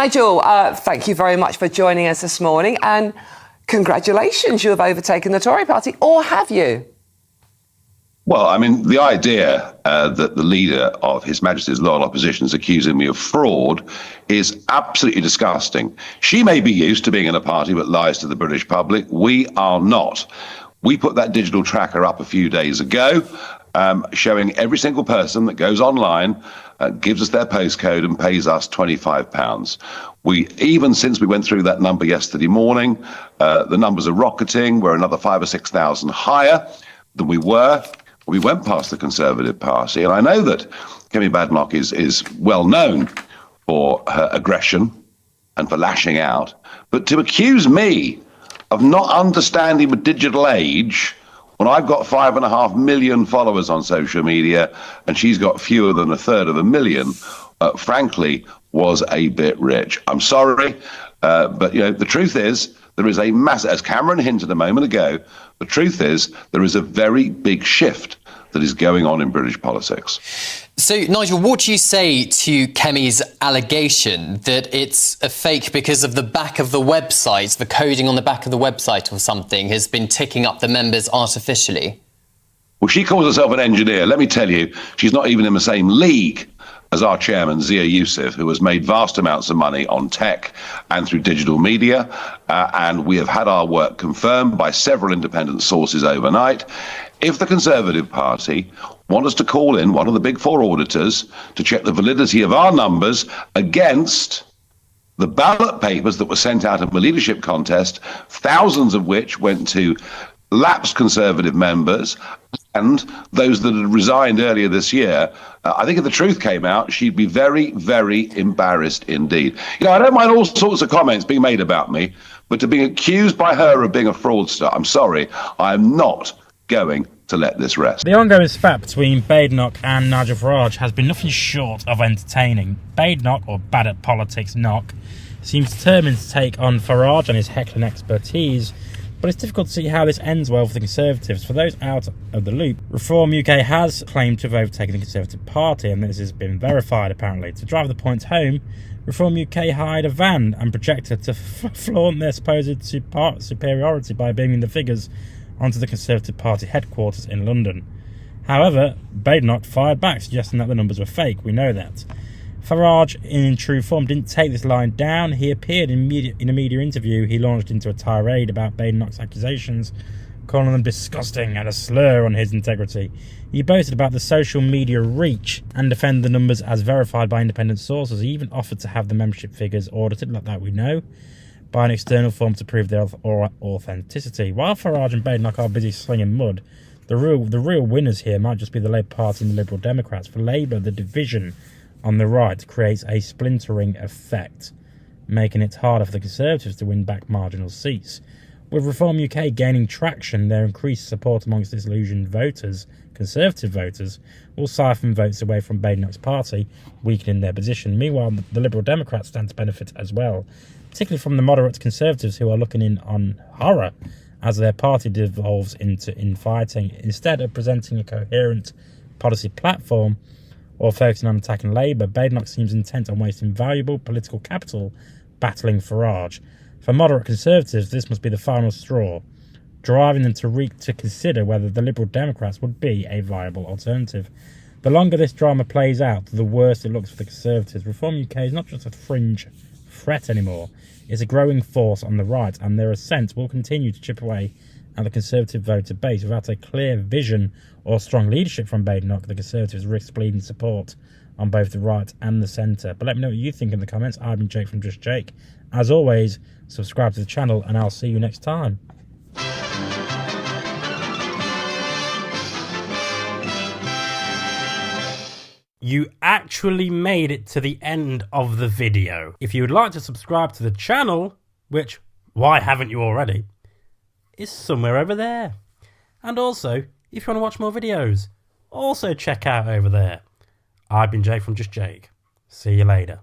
Nigel, thank you very much for joining us this morning, and congratulations, you have overtaken the Tory party, or have you? Well, I mean, the idea that the leader of His Majesty's Loyal Opposition is accusing me of fraud is absolutely disgusting. She may be used to being in a party that lies to the British public. We are not. We put that digital tracker up a few days ago, showing every single person that goes online, gives us their postcode and pays us £25. Even since we went through that number yesterday morning, the numbers are rocketing. We're another 5,000 or 6,000 higher than we were. We went past the Conservative Party, and I know that Kemi Badenoch is well known for her aggression and for lashing out, but to accuse me of not understanding the digital age when I've got 5.5 million followers on social media and she's got fewer than 1/3 frankly, was a bit rich. I'm sorry, but the truth is there is a massive, as Cameron hinted a moment ago, the truth is there is a very big shift that is going on in British politics. So, Nigel, what do you say to Kemi's allegation that it's a fake because of the back of the website, the coding on the back of the website or something has been ticking up the members artificially? Well, she calls herself an engineer. Let me tell you, she's not even in the same league as our chairman, Zia Youssef, who has made vast amounts of money on tech and through digital media. And we have had our work confirmed by several independent sources overnight. If the Conservative Party want us to call in one of the big four auditors to check the validity of our numbers against the ballot papers that were sent out of the leadership contest, thousands of which went to lapsed Conservative members and those that had resigned earlier this year, I think if the truth came out, she'd be very, very embarrassed indeed. I don't mind all sorts of comments being made about me, but to be accused by her of being a fraudster, I'm sorry, I'm not going to let this rest. The ongoing spat between Badenoch and Nigel Farage has been nothing short of entertaining. Badenoch, or Bad at Politics Knock, seems determined to take on Farage and his heckling expertise, but it's difficult to see how this ends well for the Conservatives. For those out of the loop, Reform UK has claimed to have overtaken the Conservative Party, and this has been verified apparently. To drive the point home, Reform UK hired a van and projector to flaunt their supposed superiority by beaming the figures onto the Conservative Party headquarters in London. However, Badenoch fired back, suggesting that the numbers were fake. We know that. Farage, in true form, didn't take this line down. He appeared in a media interview. He launched into a tirade about Badenoch's accusations, calling them disgusting and a slur on his integrity. He boasted about the social media reach and defended the numbers as verified by independent sources. He even offered to have the membership figures audited, like that we know, by an external firm to prove their authenticity. While Farage and Badenoch are busy slinging mud, the real winners here might just be the Labour Party and the Liberal Democrats. For Labour, the division on the right creates a splintering effect, making it harder for the Conservatives to win back marginal seats. With Reform UK gaining traction, their increased support amongst disillusioned voters, Conservative voters, will siphon votes away from Badenoch's party, weakening their position. Meanwhile, the Liberal Democrats stand to benefit as well, particularly from the moderate Conservatives who are looking in on horror as their party devolves into infighting. Instead of presenting a coherent policy platform or focusing on attacking Labour, Badenoch seems intent on wasting valuable political capital battling Farage. For moderate Conservatives, this must be the final straw, driving them to consider whether the Liberal Democrats would be a viable alternative. The longer this drama plays out, the worse it looks for the Conservatives. Reform UK is not just a fringe threat anymore, it's a growing force on the right, and their ascent will continue to chip away at the Conservative voter base. Without a clear vision or strong leadership from Badenoch, the Conservatives risk bleeding support on both the right and the centre. But let me know what you think in the comments. I've been Jake from Just Jake. As always, subscribe to the channel and I'll see you next time. You actually made it to the end of the video. If you would like to subscribe to the channel, which, why haven't you already, is somewhere over there. And also, if you want to watch more videos, also check out over there. I've been Jake from Just Jake. See you later.